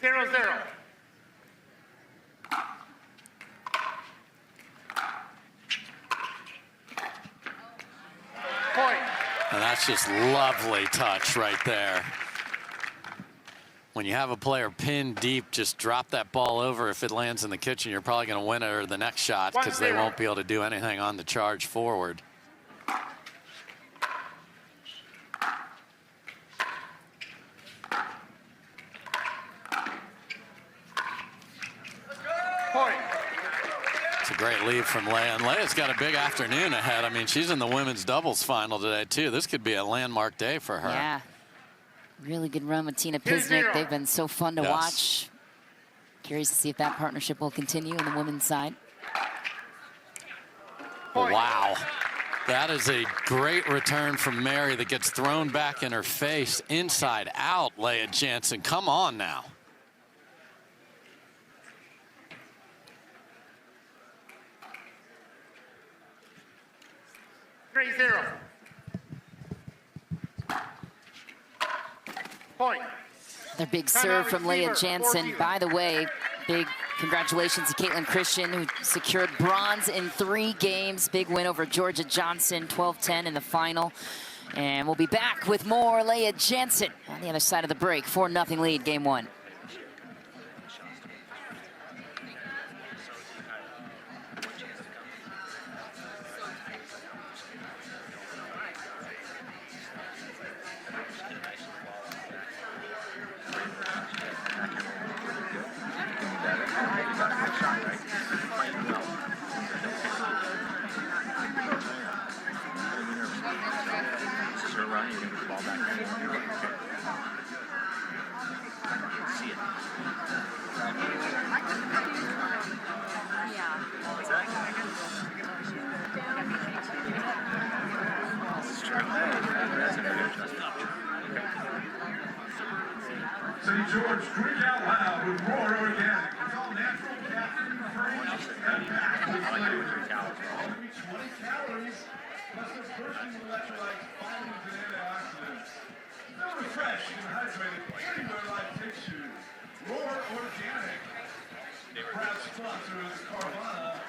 0-0. Point. And that's just lovely touch right there. When you have a player pinned deep, just drop that ball over. If it lands in the kitchen, you're probably going to win it or the next shot because they won't be able to do anything on the charge forward. Point. It's a great lead from Lea, and Lea's got a big afternoon ahead. I mean, she's in the women's doubles final today, too. This could be a landmark day for her. Yeah. Really good run with Tina Pisnik. They've been so fun to watch. Curious to see if that partnership will continue on the women's side. Wow. That is a great return from Mary that gets thrown back in her face. Inside out, Lea Jansen. Come on now. Point. Their big serve from Lea Jansen. By the way, big congratulations to Caitlin Christian, who secured bronze in 3 games. Big win over Georgia Johnson, 12-10 in the final. And we'll be back with more Lea Jansen on the other side of the break. 4-0 lead, game 1. St. George, drink out loud with Roar Organic. It's all natural, caffeine-free, and packed with flavor. Only 20 calories, plus those protein electrolytes, vitamins, and antioxidants. Feel refreshed and hydrated anywhere life takes you. Roar Organic. Proud sponsor is Carvana.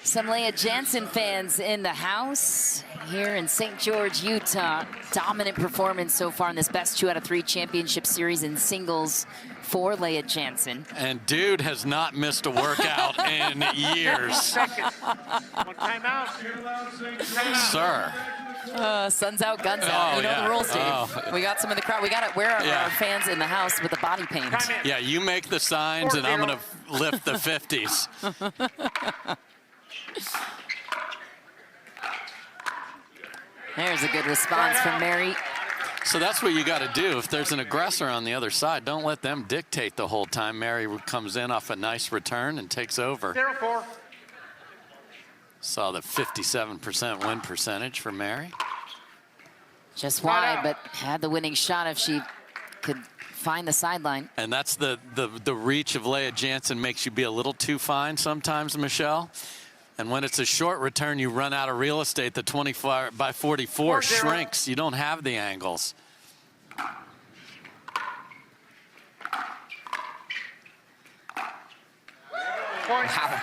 Some Lea Jansen fans in the house here in St. George, Utah. Dominant performance so far in this best 2 out of 3 championship series in singles for Lea Jansen. And dude has not missed a workout in years. One timeout. Sir. Sun's out, guns out. You know the rules, Dave. We got some in the crowd. We got it. Where are our fans in the house with the body paint? Yeah, you make the signs, and I'm going to lift the 50s. There's a good response from Mary. So that's what you got to do. If there's an aggressor on the other side, don't let them dictate the whole time. Mary comes in off a nice return and takes over. 0-4. Saw the 57% win percentage for Mary. Just wide, but had the winning shot if she could find the sideline. And that's the reach of Lea Jansen makes you be a little too fine sometimes, Michelle. And when it's a short return, you run out of real estate. The 25 by 44 shrinks. You don't have the angles. Wow.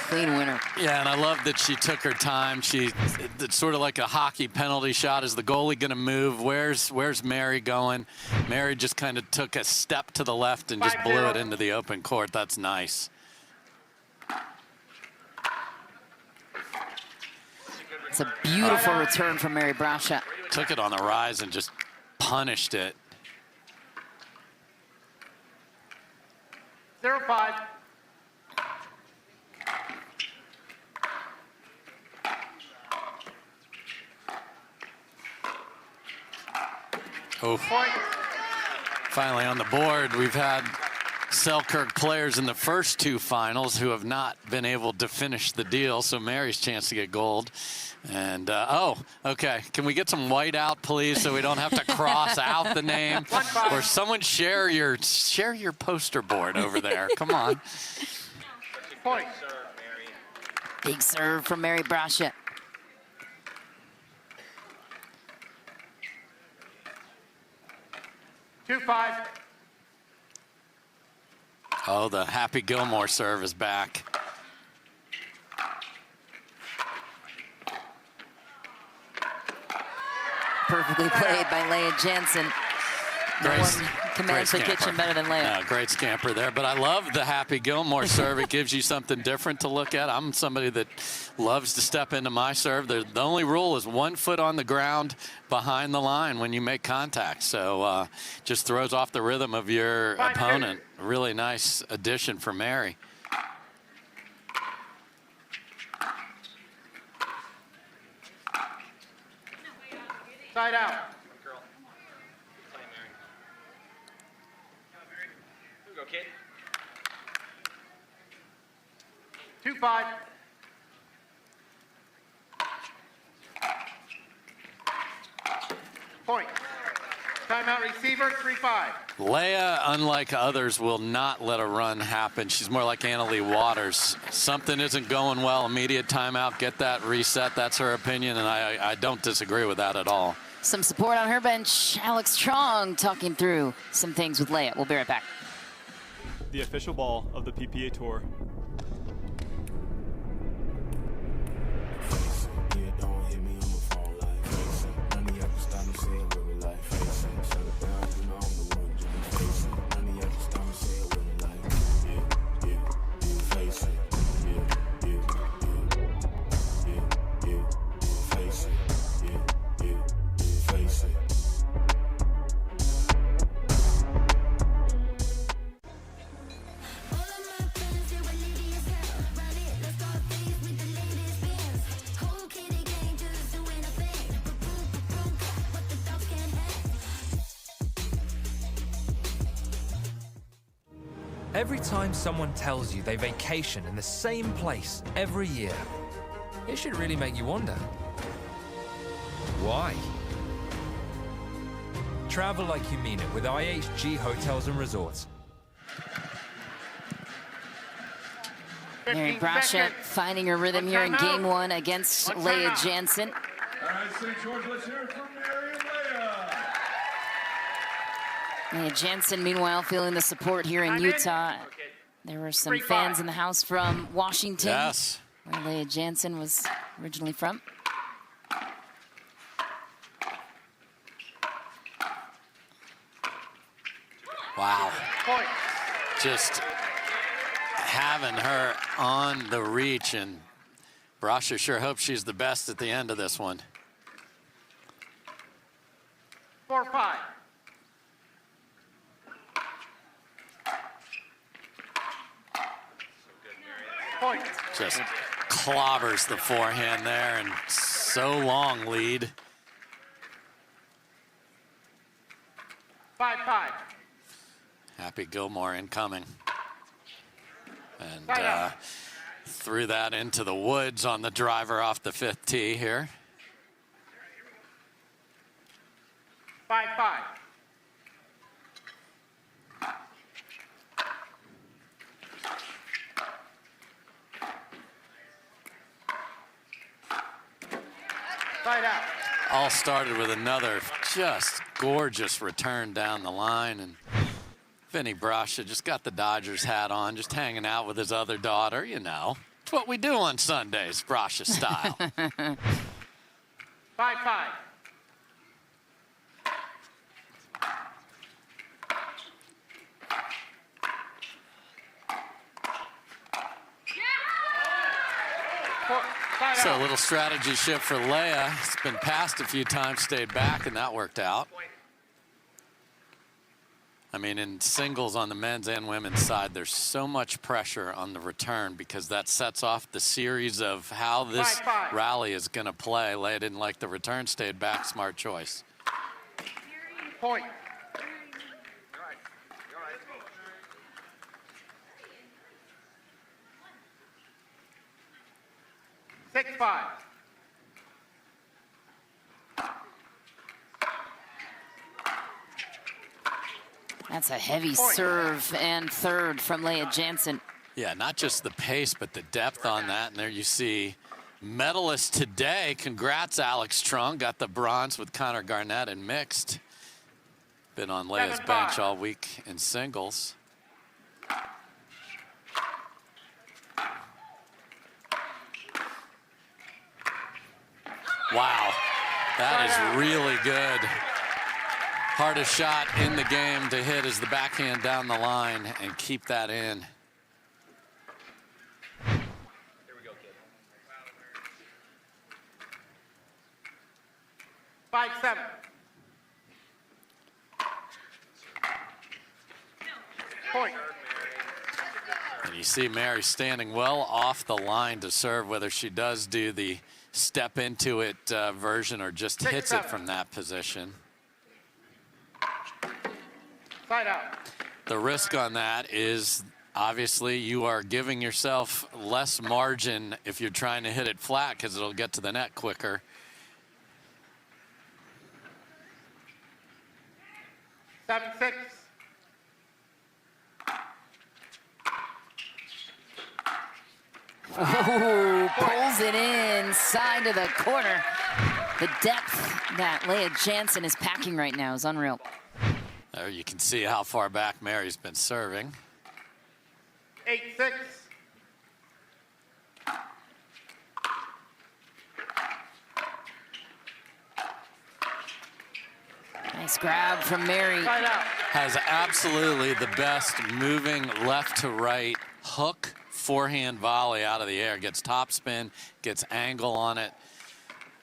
Clean winner. Yeah, and I love that she took her time. It's sort of like a hockey penalty shot. Is the goalie going to move? Where's Mary going? Mary just kind of took a step to the left and just blew it into the open court. That's nice. It's a beautiful return from Mary Brascia. Took it on the rise and just punished it. 0-5. Oh. Finally on the board, we've had Selkirk players in the first 2 finals who have not been able to finish the deal, so Mary's chance to get gold. And, oh, okay. Can we get some white out, please, so we don't have to cross out the name? Or someone share your poster board over there. Come on. Point. Big serve from Mary Brascia. 2-5. Oh, the Happy Gilmore serve is back. Perfectly played by Lea Jansen. No Great- one commands the great kitchen scamper. better than Lea. No, great scamper there, but I love the Happy Gilmore serve. It gives you something different to look at. I'm somebody that loves to step into my serve. The only rule is 1 foot on the ground behind the line when you make contact. So just throws off the rhythm of your opponent. Really nice addition for Mary. Side out. Here we go, kid. 2-5. Point. Timeout receiver, 3-5. Lea, unlike others, will not let a run happen. She's more like Annalie Waters. Something isn't going well, immediate timeout, get that reset. That's her opinion, and I don't disagree with that at all. Some support on her bench. Alex Strong talking through some things with Lea. We'll be right back. The official ball of the PPA Tour. Every time someone tells you they vacation in the same place every year, it should really make you wonder, why? Travel like you mean it with IHG Hotels and Resorts. Mary 15 Brascia seconds. finding her rhythm here in game one against One Lea timeout. Jansen. All right, St. George, let's hear it from Mary and Lea. Lea Jansen, meanwhile, feeling the support here in I'm in. Utah. There were some 3-5. fans in the house from Washington, Yes. where Lea Jansen was originally from. Wow. Point. Just having her on the reach, and Brascia sure hopes she's the best at the end of this one. 4-5. Point. Just clobbers the forehand there, and so long lead. 5-5. Happy Gilmore incoming. And Right out. threw that into the woods on the driver off the 5th tee here. 5-5. Side out. All started with another just gorgeous return down the line, and Vinny Brascia just got the Dodgers hat on, just hanging out with his other daughter, you know. It's what we do on Sundays, Brascia style. 5-5. Side So a out. little strategy shift for Lea. It's been passed a few times, stayed back, and that worked out. I mean, in singles on the men's and women's side, there's so much pressure on the return because that sets off the series of how this 5-5. rally is going to play. Lea didn't like the return, stayed back, smart choice. Point. 6-5. That's a heavy Point. serve and third from Lea Jansen. Yeah, not just the pace, but the depth on that. And there you see medalist today. Congrats, Alex Strong. Got the bronze with Connor Garnett in mixed. Been on Lea's 7-5. bench all week in singles. Wow, that is really good. Hardest shot in the game to hit is the backhand down the line and keep that in. 5-7. Point. And you see Mary standing well off the line to serve, whether she does do the step into it version or just hits it from that position. Side out. The risk on that is obviously you are giving yourself less margin if you're trying to hit it flat because it'll get to the net quicker. 7-6. Oh, pulls it in, side of the corner. The depth that Lea Jansen is packing right now is unreal. There you can see how far back Mary's been serving. 8-6. Nice grab from Mary. Side out. Has absolutely the best moving left to right hook forehand volley out of the air. Gets top spin, gets angle on it.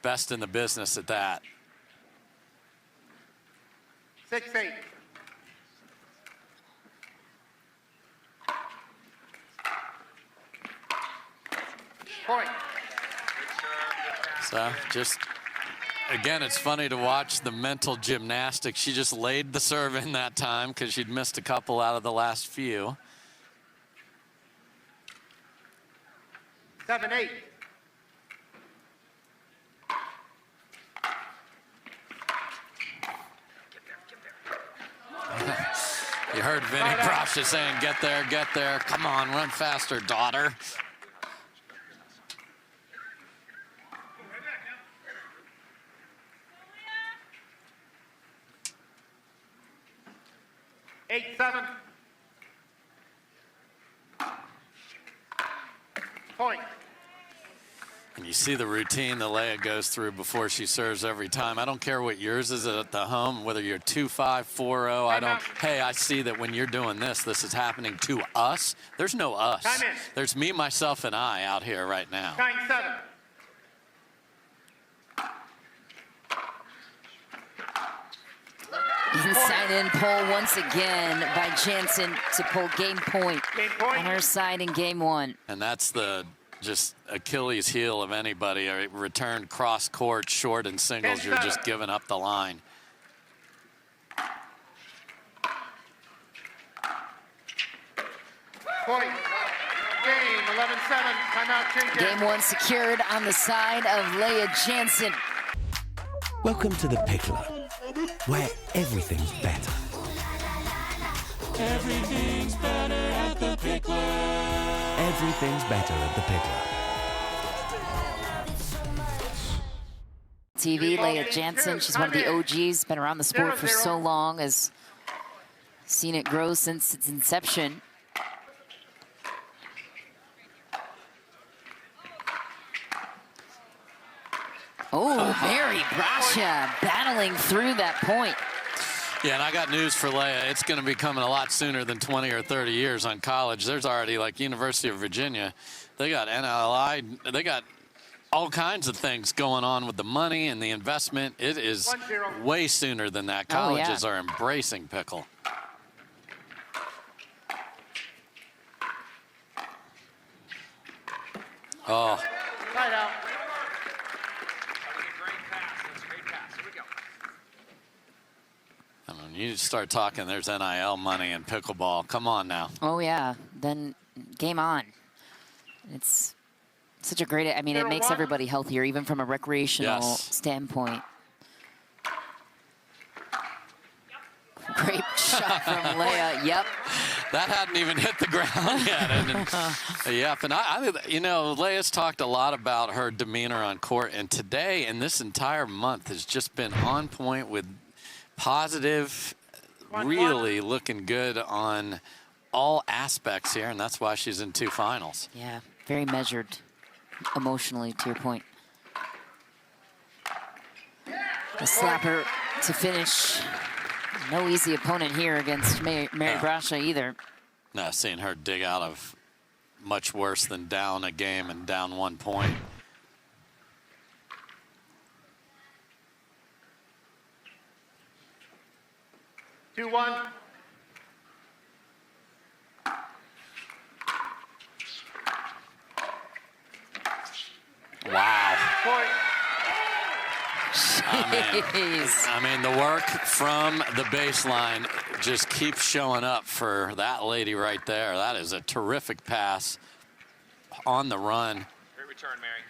Best in the business at that. 6-8. Point. So just, again, it's funny to watch the mental gymnastics. She just laid the serve in that time because she'd missed a couple out of the last few. 7-8. You heard Vinny Brascia saying, get there, come on, run faster, daughter. Eight, 7. Point. And you see the routine that Lea goes through before she serves every time. I don't care what yours is at the home, whether you're 2-5, 4-0. I don't, hey, I see that when you're doing this, this is happening to us. There's no us. Time in. There's me, myself, and I out here right now. 9-7. Inside in pull once again by Jansen to pull game point Game point. on her side in game one. And that's the just Achilles heel of anybody. A return cross court, short and singles, you're just giving up the line. Point. Game 11-7. Timeout change. Game one secured on the side of Lea Jansen. Welcome to the Picklr, where everything's better. Everything's better at the Picklr. Everything's better at the Picklr. TV, Lea Jansen, she's one of the OGs, been around the sport for so long, has seen it grow since its inception. Oh, Mary Brascia battling through that point. Yeah, and I got news for Lea. It's going to be coming a lot sooner than 20 or 30 years on college. There's already, like, University of Virginia. They got NLI. They got all kinds of things going on with the money and the investment. It is 1-0. way sooner than that. Oh, yeah. Colleges are embracing pickle. Oh, Side out. I mean, you start talking, there's NIL money in pickleball. Come on now. Oh, yeah, then game on. It's such a great, I mean, it makes 0-1. everybody healthier, even from a recreational Yes. standpoint. Great shot from Lea, yep. That hadn't even hit the ground yet. Yep, and I, you know, Lea's talked a lot about her demeanor on court, and today and this entire month has just been on point with positive really looking good on all aspects here, and that's why she's in 2 finals. Yeah, very measured emotionally, to your point. The slapper to finish. No easy opponent here against Mary Brascia either. No, seeing her dig out of much worse than down a game and down 1 point. Two, one. Wow. Point. Jeez. I mean, the work from the baseline just keeps showing up for that lady right there. That is a terrific pass on the run. Great return, Mary.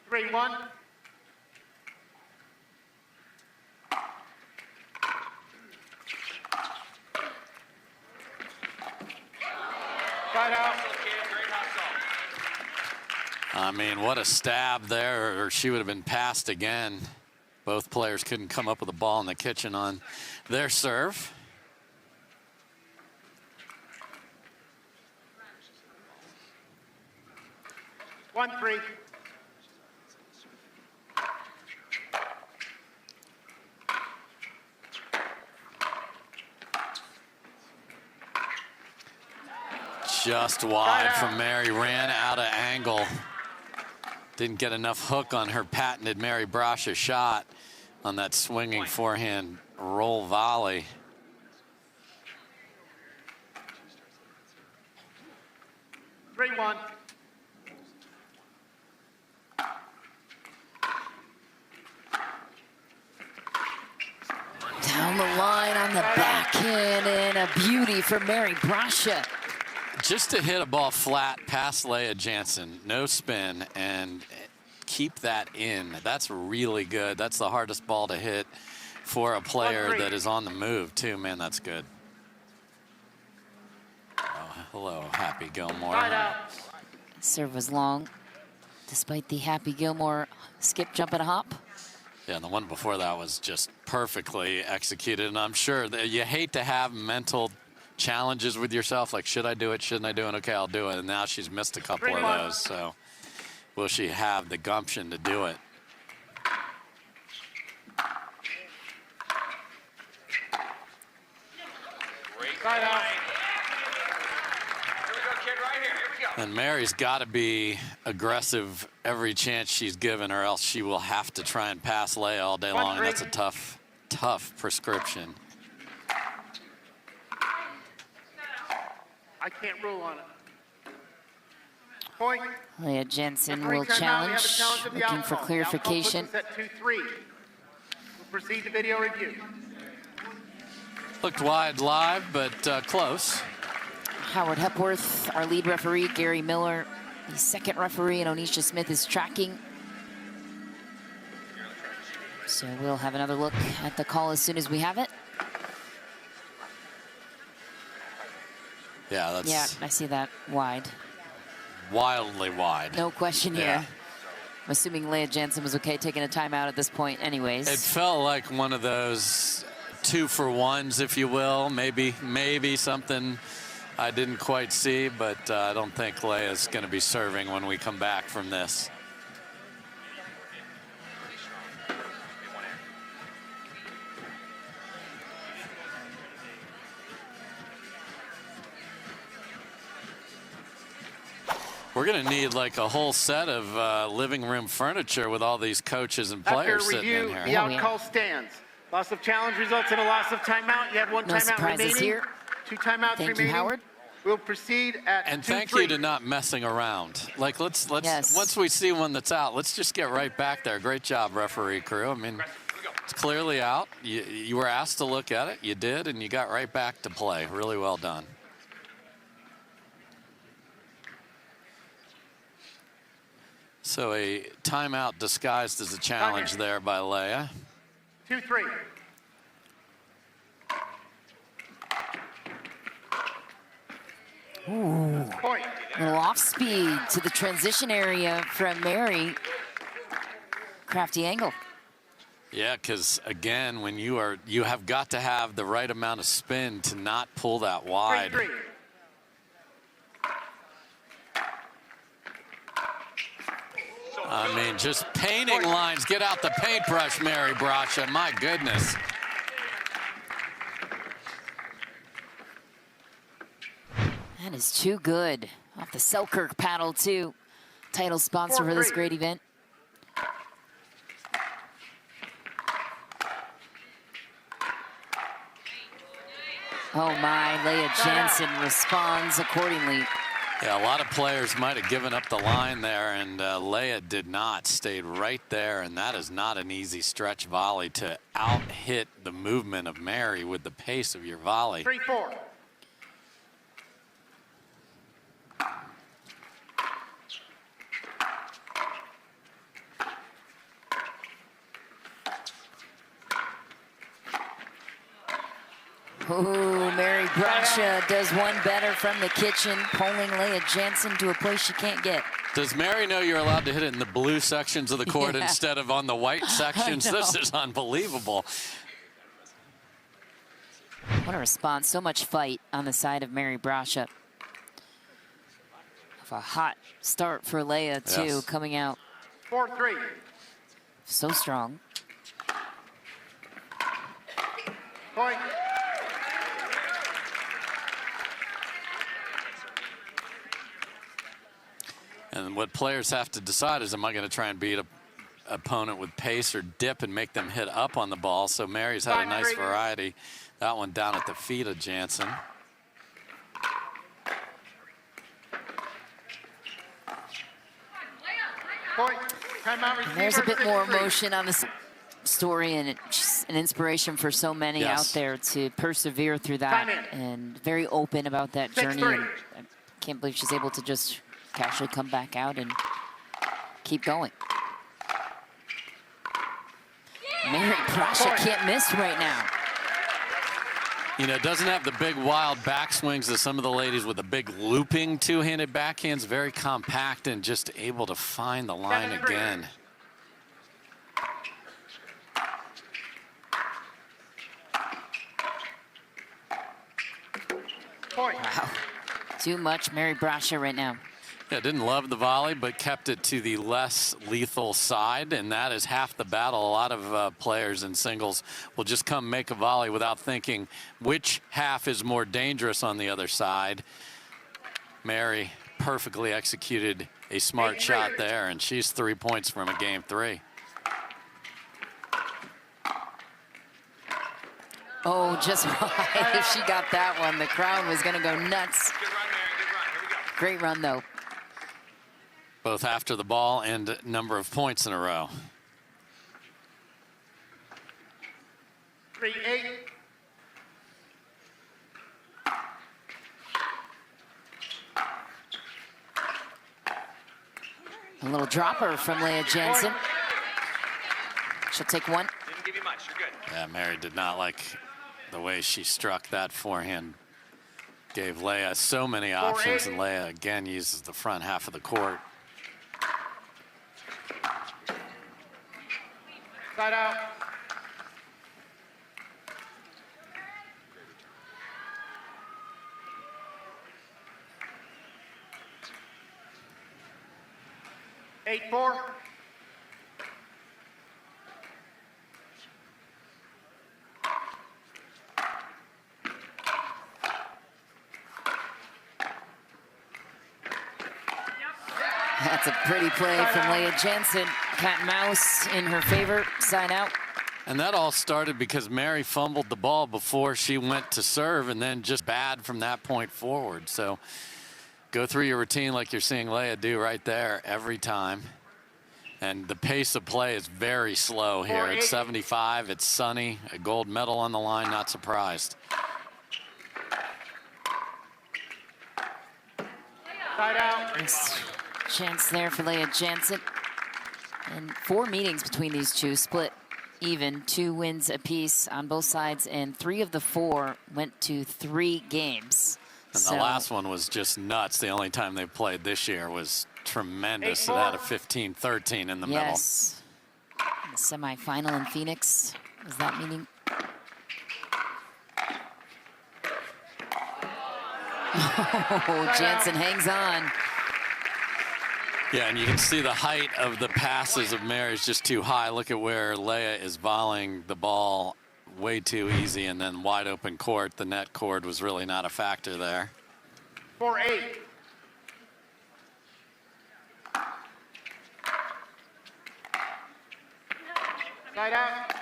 Three, one. Side out. I mean, what a stab there, or she would have been passed again. Both players couldn't come up with a ball in the kitchen on their serve. One, three. Just wide from Mary, ran out of angle. Didn't get enough hook on her patented Mary Brascia shot on that swinging forehand roll volley. Three, one. Down the line on the backhand, and a beauty for Mary Brascia. Just to hit a ball flat past Lea Jansen, no spin, and keep that in. That's really good. That's the hardest ball to hit for a player that is on the move, too. Man, that's good. Oh, hello, Happy Gilmore. Serve was long, despite the Happy Gilmore skip, jump, and a hop. Yeah, and the one before that was just perfectly executed, and I'm sure that you hate to have mental challenges with yourself, like, should I do it, shouldn't I do it? Okay, I'll do it. And now she's missed a couple of those, so will she have the gumption to do it? Great point. Here we go, kid, right here. Here we go. And Mary's got to be aggressive every chance she's given, or else she will have to try and pass Lea all day long, and that's a tough, tough prescription. I can't rule on it. Point. Lea Jansen Referee will timeout. We have a challenge, challenge of the looking for outcome. clarification. The outcome puts us at 2-3. We'll proceed to video review. Looked wide live, but close. Howard Hepworth, our lead referee, Gary Miller, the second referee, and Onisha Smith is tracking. So we'll have another look at the call as soon as we have it. Yeah, that's Yeah, I see that wide. wildly wide. No question here. Yeah. I'm assuming Lea Jansen was okay taking a timeout at this point anyways. It felt like one of those 2-for-1s, if you will. Maybe something I didn't quite see, but I don't think Lea's going to be serving when we come back from this. We're going to need like a whole set of living room furniture with all these coaches and players After sitting in review, here. the out call stands. Loss of challenge results in a loss of timeout. You have one No timeout surprises remaining. here. 2 timeouts Thank remaining. you, Howard. We'll proceed at 2-3. And thank you to not messing around. Like, let's Yes. once we see one that's out, let's just get right back there. Great job, referee crew. I mean, it's clearly out. You were asked to look at it. You did, and you got right back to play. Really well done. So a timeout disguised as a challenge there by Lea. 2-3. Ooh. Point. A little off speed to the transition area from Mary. crafty angle. Yeah, because again, when you have got to have the right amount of spin to not pull that wide. 3-3. I mean, just painting lines. Get out the paintbrush, Mary Brascia. My goodness. That is too good. Off the Selkirk paddle, too. Title sponsor for this great event. Oh my, Lea Jansen responds accordingly. Yeah, a lot of players might have given up the line there, and Lea did not. Stayed right there, and that is not an easy stretch volley to out-hit the movement of Mary with the pace of your volley. 3-4. Ooh, Mary Brascia does one better from the kitchen, pulling Lea Jansen to a place she can't get. Does Mary know you're allowed to hit it in the blue sections of the court instead of on the white sections? This is unbelievable. What a response. So much fight on the side of Mary Brascia. A hot start for Lea, too, coming out. 4-3. So strong. Point. And what players have to decide is, am I going to try and beat an opponent with pace or dip and make them hit up on the ball? So Mary's had a nice variety. That one down at the feet of Jansen. Point. Timeout receiver. There's a bit more 6-3. emotion on this story, and it's an inspiration for so many out there to persevere through that, and very open about that journey. And I can't believe she's able to just casually come back out and keep going. Mary Brascia can't miss right now. You know, doesn't have the big wild backswings of some of the ladies with the big looping two-handed backhands. Very compact and just able to find the line again. Wow. Too much Mary Brascia right now. Yeah, didn't love the volley, but kept it to the less lethal side, and that is half the battle. A lot of players in singles will just come make a volley without thinking which half is more dangerous on the other side. Mary perfectly executed a smart shot there, and she's 3 points from a game 3. Oh, just right. If she got that one, the crowd was going to go nuts. Good run, Mary. Good run. Here we go. Great run, though. Both after the ball and number of points in a row. 3-8. A little dropper from Lea Jansen. She'll take one. Didn't give you much. You're good. Yeah, Mary did not like the way she struck that forehand. Gave Lea so many options, and Lea again uses the front half of the court. Side out. Eight, 4. That's a pretty play from Lea Jansen. Cat and mouse in her favor, side out. And that all started because Mary fumbled the ball before she went to serve, and then just bad from that point forward. So go through your routine like you're seeing Lea do right there every time. And the pace of play is very slow here. It's 75, it's sunny, a gold medal on the line, not surprised. Side out. Nice chance there for Lea Jansen. And 4 meetings between these two, split even, 2 wins apiece on both sides, and 3 of the 4 went to 3 games. And the last one was just nuts. The only time they played this year was tremendous. It had a 15-13 in the middle. Yes. Semi-final in Phoenix. Is that meaning? Oh, Jansen hangs on. Yeah, and you can see the height of the passes of Mary is just too high. Look at where Lea is volleying the ball way too easy, and then wide open court. The net cord was really not a factor there. 4-8. Side out.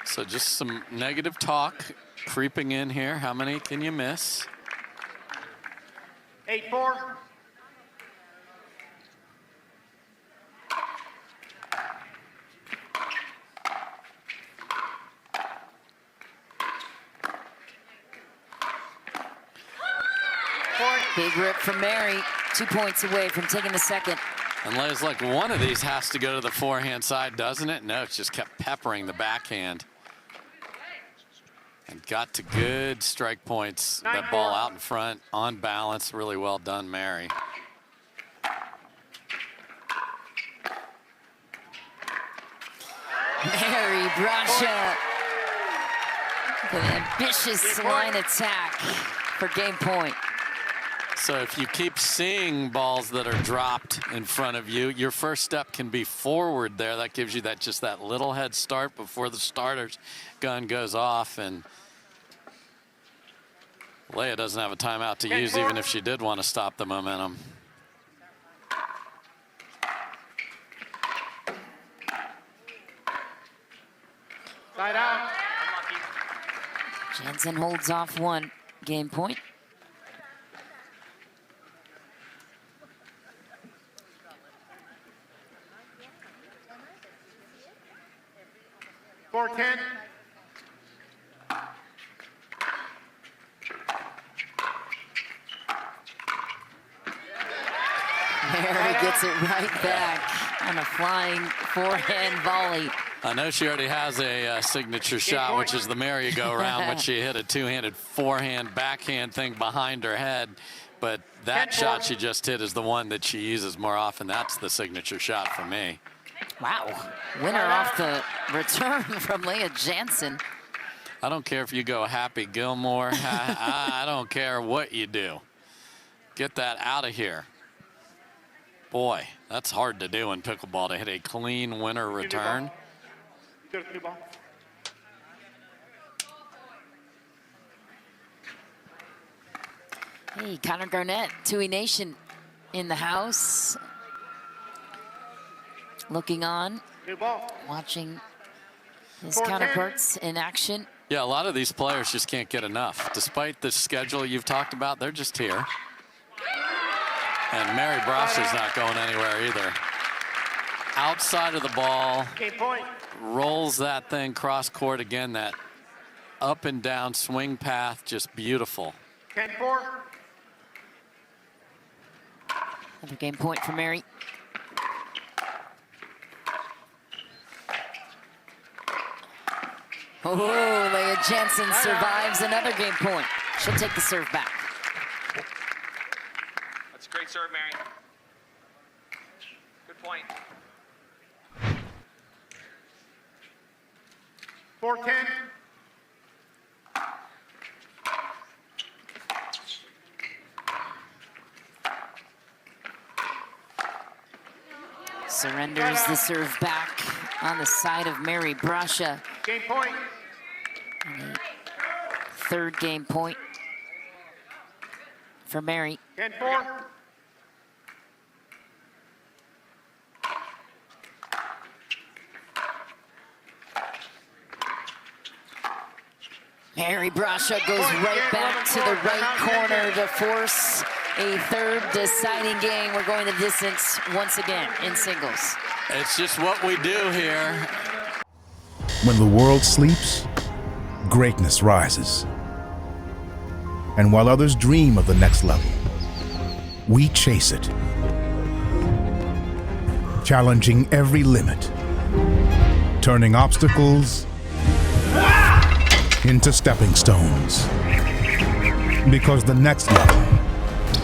So just some negative talk creeping in here. How many can you miss? 8-4. Big rip from Mary. 2 points away from taking the second. And Lea's like, one of these has to go to the forehand side, doesn't it? No, it's just kept peppering the backhand. And got to good strike points. That ball out in front, on balance. Really well done, Mary. Mary Brascia with an ambitious line attack for game point. So if you keep seeing balls that are dropped in front of you, your first step can be forward there. That gives you that just that little head start before the starter's gun goes off. And Lea doesn't have a timeout to use, even if she did want to stop the momentum. Side out. Jansen holds off one. Game point. Four 10. Mary gets it right back on a flying forehand volley. I know she already has a signature shot, which is the merry-go-round, but she hit a two-handed forehand backhand thing behind her head. But that shot she just hit is the one that she uses more often. That's the signature shot for me. Wow. Winner off the return from Lea Jansen. I don't care if you go Happy Gilmore. I don't care what you do. Get that out of here. Boy, that's hard to do in pickleball, to hit a clean winner return. Hey, Connor Garnett, Tui Nation in the house. Looking on, watching his counterparts in action. Yeah, a lot of these players just can't get enough. Despite the schedule you've talked about, they're just here. And Mary Brascia's not going anywhere either. Outside of the ball, rolls that thing cross court again. That up and down swing path, just beautiful. 10-4. Another game point for Mary. Oh, Lea Jansen survives another game point. She'll take the serve back. That's a great serve, Mary. Good point. 4-10. Surrenders the serve back on the side of Mary Brascia. Game point. And a third game point for Mary. 10-4. Mary Brascia goes right back to the right corner to force a third deciding game. We're going the distance once again in singles. It's just what we do here. When the world sleeps, greatness rises. And while others dream of the next level, we chase it. Challenging every limit, turning obstacles into stepping stones. Because the next level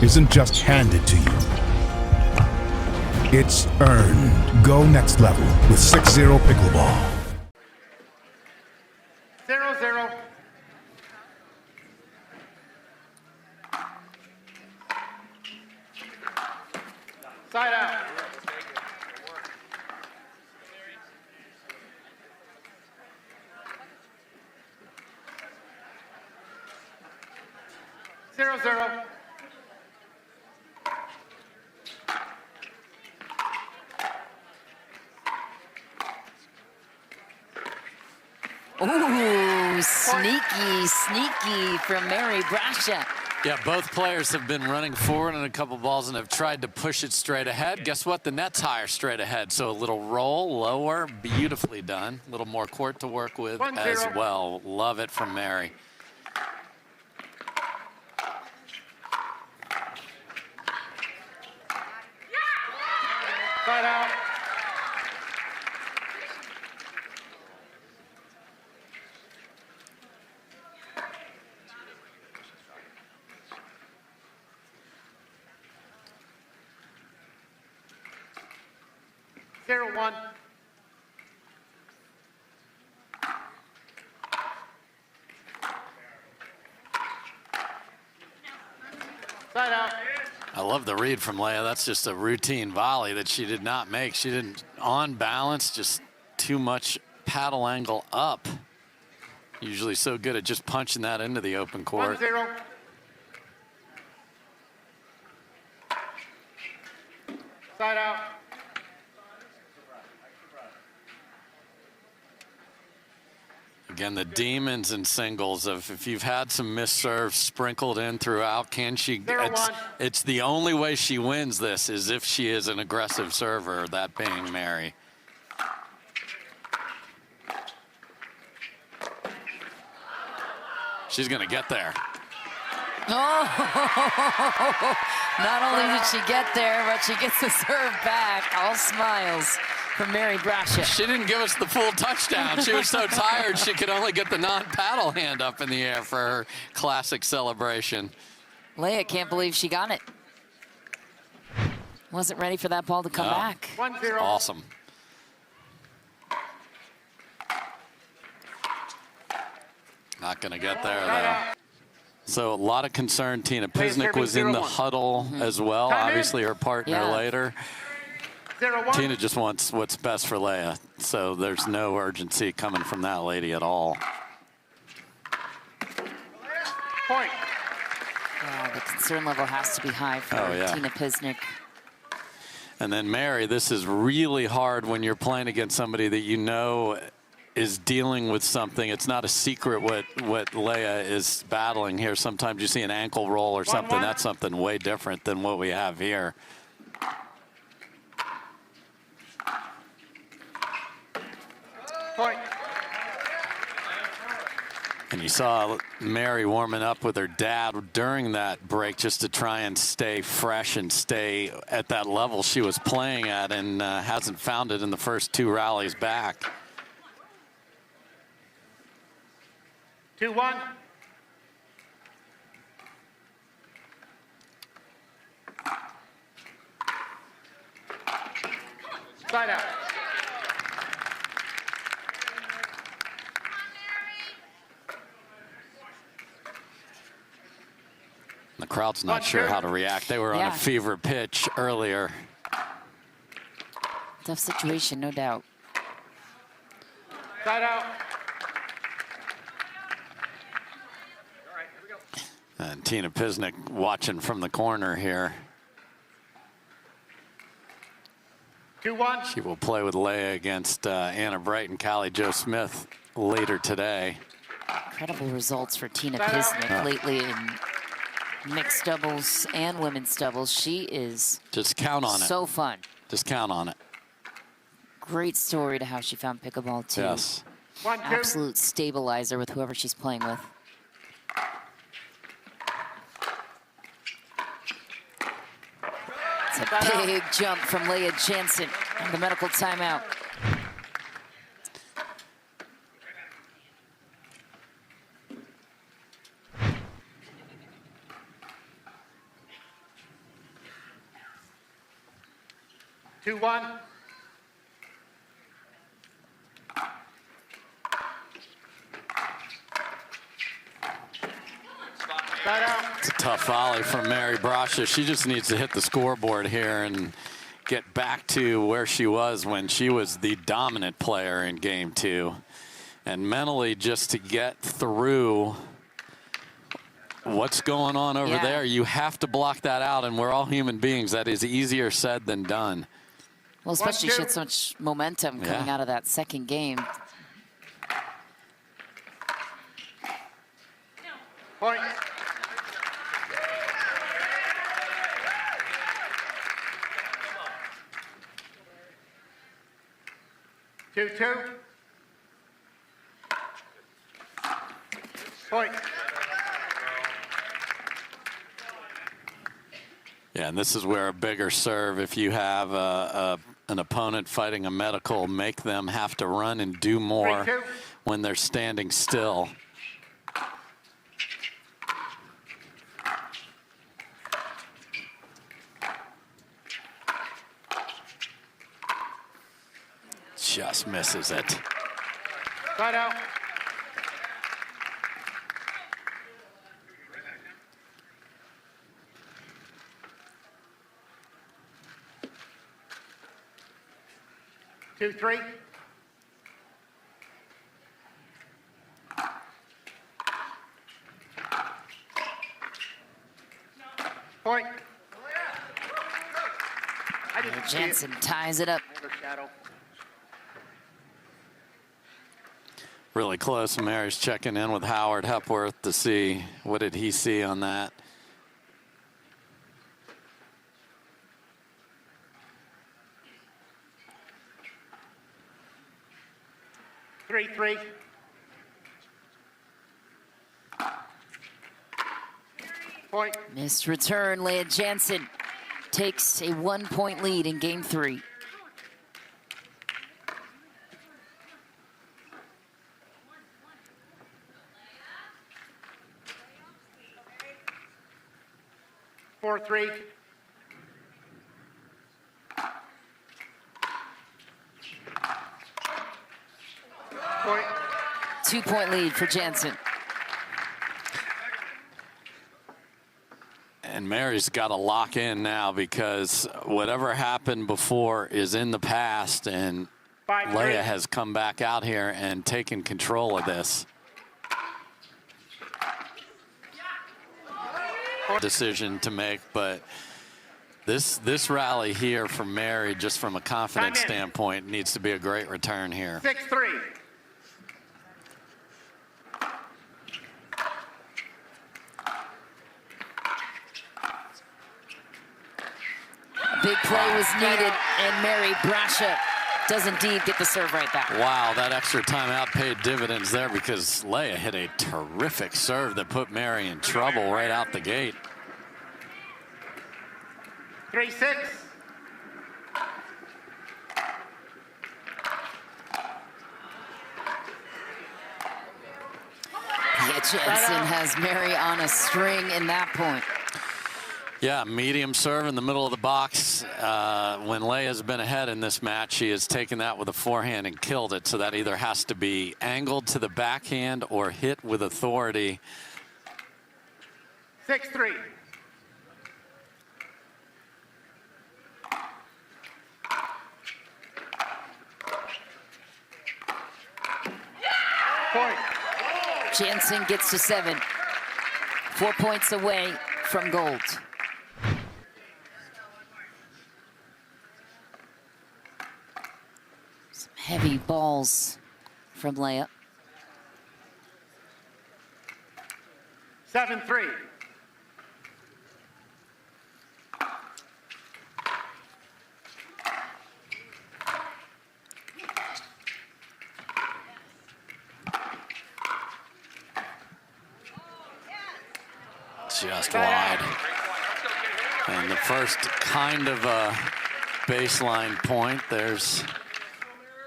isn't just handed to you, It's earned. Go next level with 6-0 Pickleball. 0-0. Side out. Zero, zero. Ooh, sneaky from Mary Brascia. Yeah, both players have been running forward on a couple balls and have tried to push it straight ahead. Guess what? The net's higher straight ahead. So a little roll, lower, beautifully done. A little more court to work with 1-0. as well. Love it from Mary. Side out. Zero, one. Side out. I love the read from Lea. That's just a routine volley that she did not make. She didn't on balance, just too much paddle angle up. Usually so good at just punching that into the open court. 1-0. Side out. Again, the demons in singles of if you've had some missed serves sprinkled in throughout, can she? It's the only way she wins this is if she is an aggressive server, that being Mary. She's going to get there. Oh, not only did she get there, but she gets the serve back. All smiles from Mary Brascia. She didn't give us the full touchdown. She was so tired she could only get the non-paddle hand up in the air for her classic celebration. Lea can't believe she got it. Wasn't ready for that ball to come back. 1-0. Awesome. Not going to get there, though. So a lot of concern. Tina Pisnik was in the huddle as well. Obviously her partner later. 0-1. Tina just wants what's best for Lea. So there's no urgency coming from that lady at all. Point. The concern level has to be high for Tina Pisnik. And then Mary, this is really hard when you're playing against somebody that you know is dealing with something. It's not a secret what Lea is battling here. Sometimes you see an ankle roll or something. That's something way different than what we have here. Point. And you saw Mary warming up with her dad during that break just to try and stay fresh and stay at that level she was playing at, and hasn't found it in the first two rallies back. 2-1. Side out. The crowd's not sure how to react. They were on a fever pitch earlier. Tough situation, no doubt. Side out. And Tina Pisnik watching from the corner here. 2-1. She will play with Lea against Anna Bright and Callie Jo Smith later today. Incredible results for Tina Pisnik lately in mixed doubles and women's doubles. She is just count on it. So fun. Just count on it. Great story to how she found pickleball too. Yes. Absolute stabilizer with whoever she's playing with. It's a big jump from Lea Jansen on the medical timeout. 2-1. It's a tough volley from Mary Brascia. She just needs to hit the scoreboard here and get back to where she was when she was the dominant player in game 2. And mentally, just to get through what's going on over there, you have to block that out, and we're all human beings. That is easier said than done. Well, especially she had so much momentum coming out of that second game. Point. Two. Point. Yeah, and this is where a bigger serve, if you have an opponent fighting a medical, make them have to run and do more when they're standing still. Just misses it. Side out. Two, three. Point. Jansen ties it up. Really close. Mary's checking in with Howard Hepworth to see what did he see on that. Three. Point. Missed return. Lea Jansen takes a 1-point lead in game 3. Four-three. Point. 2-point lead for Jansen. And Mary's got to lock in now, because whatever happened before is in the past, and Lea has come back out here and taken control of this. Decision to make, but this rally here from Mary, just from a confidence standpoint, needs to be a great return here. 6-3. Big play was needed, and Mary Brascia does indeed get the serve right back. Wow, that extra timeout paid dividends there, because Lea hit a terrific serve that put Mary in trouble right out the gate. 3-6. Lea Jansen has Mary on a string in that point. Yeah, medium serve in the middle of the box. When Lea's been ahead in this match, she has taken that with a forehand and killed it. So that either has to be angled to the backhand or hit with authority. 6-3. Point. Jansen gets to 7. 4 points away from gold. Some heavy balls from Lea. 7-3. Just wide. And the first kind of a baseline point. There's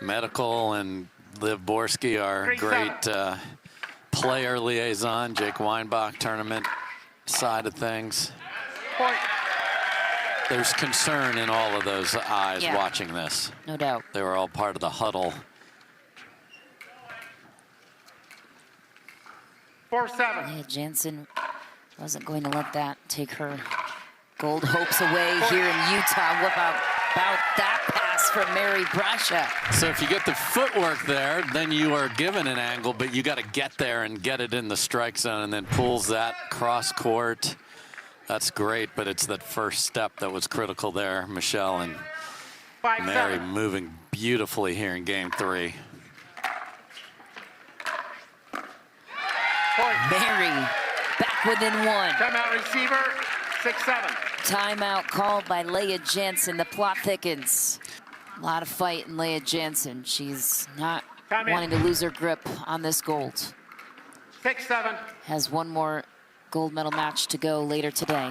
Medical and Liv Borski, our great player liaison, Jake Weinbach tournament side of things. Point. There's concern in all of those eyes watching this. No doubt. They were all part of the huddle. 4-7. Lea Jansen wasn't going to let that take her gold hopes away here in Utah. What about that pass from Mary Brascia? So if you get the footwork there, then you are given an angle, but you got to get there and get it in the strike zone, and then pulls that cross court. That's great, but it's that first step that was critical there. Michelle and Mary moving beautifully here in game 3. Mary back within 1. Timeout receiver, 6-7. Timeout called by Lea Jansen. The plot thickens. A lot of fight in Lea Jansen. She's not wanting to lose her grip on this gold. 6-7. Has one more gold medal match to go later today.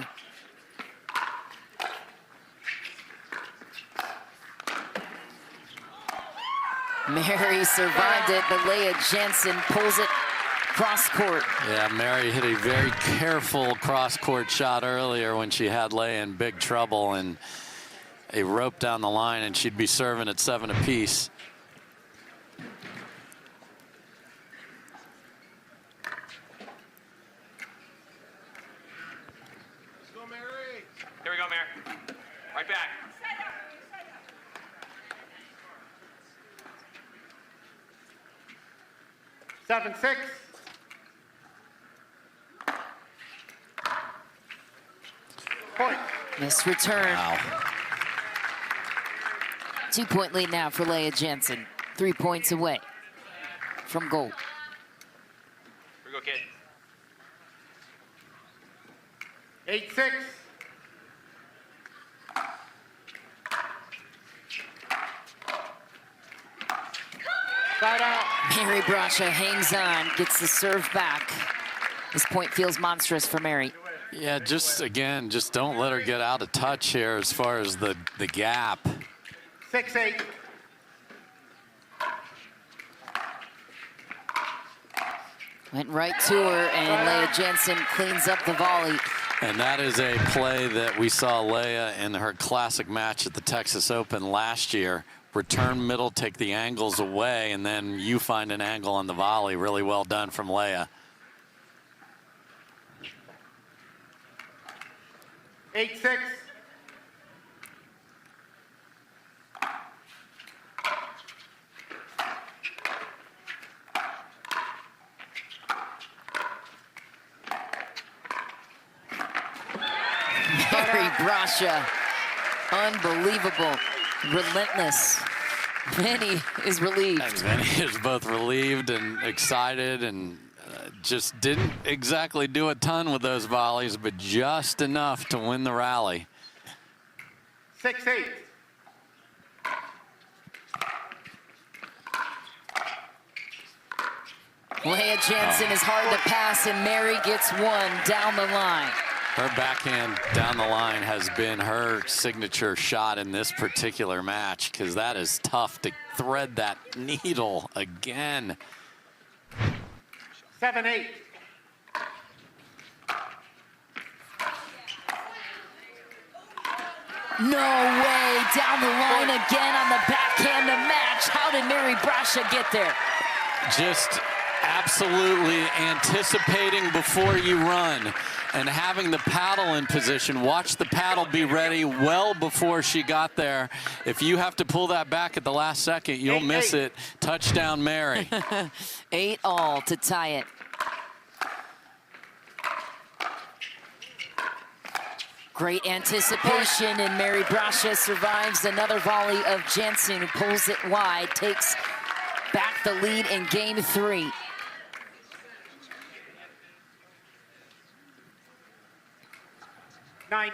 Mary survived it, but Lea Jansen pulls it cross court. Yeah, Mary hit a very careful cross court shot earlier when she had Lea in big trouble, and a rope down the line, and she'd be serving at 7 apiece. Let's go, Mary. Here we go, Mary. Right back. 7-6. Point. Missed return. Wow. 2-point lead now for Lea Jansen. 3 points away from gold. Here we go, kid. 8-6. Side out. Mary Brascia hangs on, gets the serve back. This point feels monstrous for Mary. Yeah, just again, just don't let her get out of touch here as far as the gap. 6-8. Went right to her, and Lea Jansen cleans up the volley. And that is a play that we saw Lea in her classic match at the Texas Open last year. Return middle, take the angles away, and then you find an angle on the volley. Really well done from Lea. 8-6. Mary Brascia, unbelievable, relentless. Vinny is relieved. And Vinny is both relieved and excited, and just didn't exactly do a ton with those volleys, but just enough to win the rally. 6-8. Lea Jansen is hard to pass, and Mary gets one down the line. Her backhand down the line has been her signature shot in this particular match, because that is tough to thread that needle again. 7-8. No way, down the line again on the backhand to match. How did Mary Brascia get there? Just absolutely anticipating before you run and having the paddle in position. Watch the paddle be ready well before she got there. If you have to pull that back at the last second, you'll miss it. Touchdown, Mary. 8-all to tie it. Great anticipation, and Mary Brascia survives another volley of Jansen, who pulls it wide, takes back the lead in game 3. 9-8.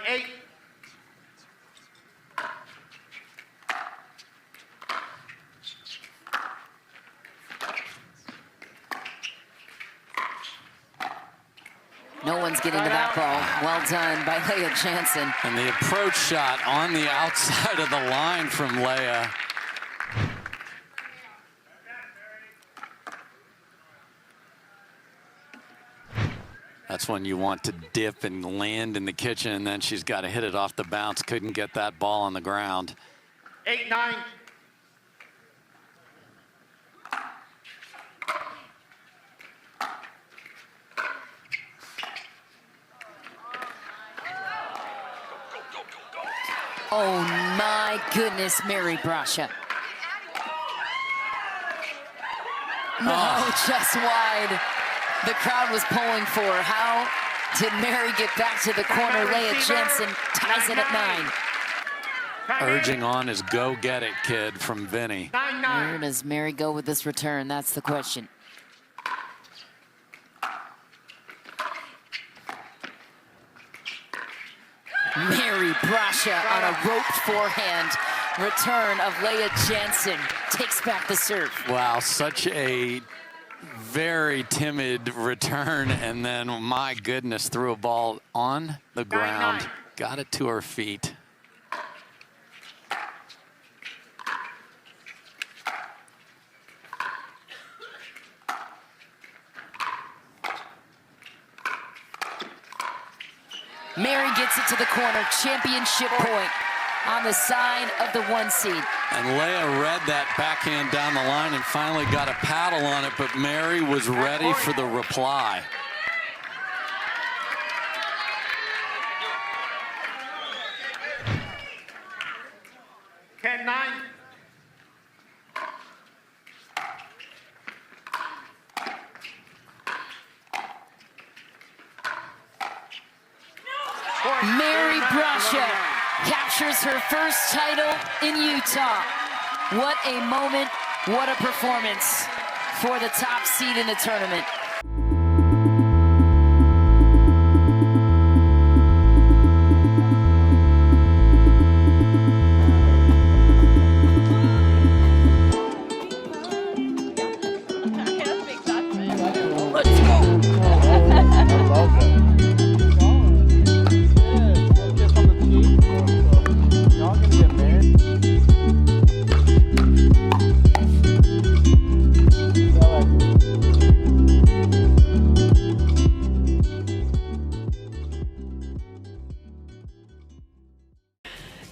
No one's getting to that ball. Well done by Lea Jansen. And the approach shot on the outside of the line from Lea. That's when you want to dip and land in the kitchen, and then she's got to hit it off the bounce. Couldn't get that ball on the ground. 8-9. Oh my goodness, Mary Brascia. No, just wide. The crowd was pulling for her. How did Mary get back to the corner? Lea Jansen ties it at 9. Urging on his go get it kid from Vinny. 9-9. Where does Mary go with this return? That's the question. Mary Brascia on a roped forehand. Return of Lea Jansen takes back the serve. Wow, such a very timid return, and then, my goodness, threw a ball on the ground. 9-9. Got it to her feet. Mary gets it to the corner. Championship point on the side of the 1 seed. And Lea read that backhand down the line and finally got a paddle on it, but Mary was ready for the reply. Mary Brascia captures her first title in Utah. What a moment, what a performance for the top seed in the tournament.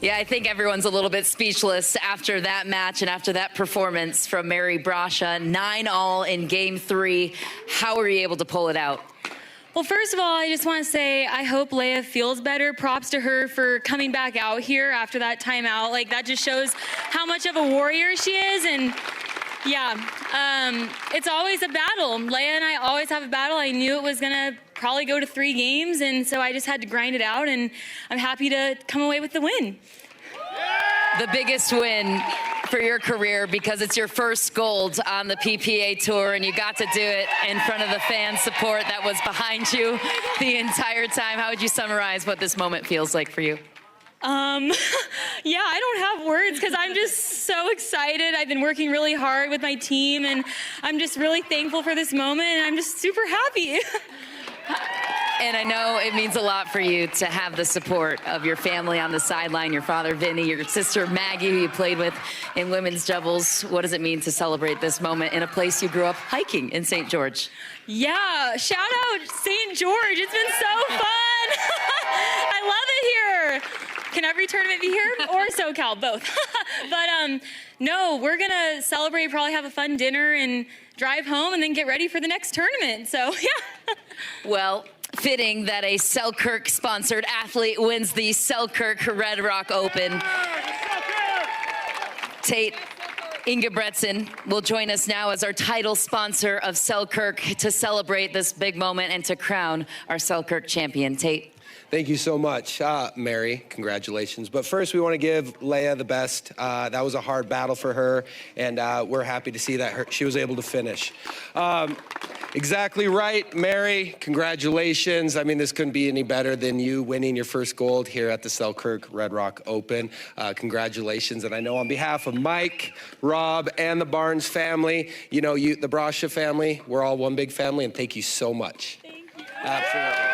Yeah, I think everyone's a little bit speechless after that match and after that performance from Mary Brascia. 9-all in game 3. How were you able to pull it out? Well, first of all, I just want to say I hope Lea feels better. Props to her for coming back out here after that timeout. Like, that just shows how much of a warrior she is. And yeah, it's always a battle. Lea and I always have a battle. I knew it was going to probably go to 3 games, and so I just had to grind it out, and I'm happy to come away with the win. The biggest win for your career, because it's your first gold on the PPA Tour, and you got to do it in front of the fan support that was behind you the entire time. How would you summarize what this moment feels like for you? Yeah, I don't have words because I'm just so excited. I've been working really hard with my team, and I'm just really thankful for this moment, and I'm just super happy. And I know it means a lot for you to have the support of your family on the sideline, your father, Vinny, your sister, Maggie, who you played with in women's doubles. What does it mean to celebrate this moment in a place you grew up hiking in St. George? Yeah, shout out St. George. It's been so fun. I love it here. Can every tournament be here? Or SoCal, both. But no, we're gonna celebrate, probably have a fun dinner and drive home and then get ready for the next tournament, so yeah. Well, fitting that a Selkirk-sponsored athlete wins the Selkirk Red Rock Open. Tate Ingebretson will join us now as our title sponsor of Selkirk to celebrate this big moment and to crown our Selkirk champion. Tate. Thank you so much, Mary. Congratulations. But first, we want to give Lea the best. That was a hard battle for her, and we're happy to see that she was able to finish. Exactly right, Mary. Congratulations. I mean, this couldn't be any better than you winning your first gold here at the Selkirk Red Rock Open. Congratulations. And I know on behalf of Mike, Rob, and the Barnes family, you know, the Brascia family, we're all one big family, and thank you so much. Thank you. Absolutely.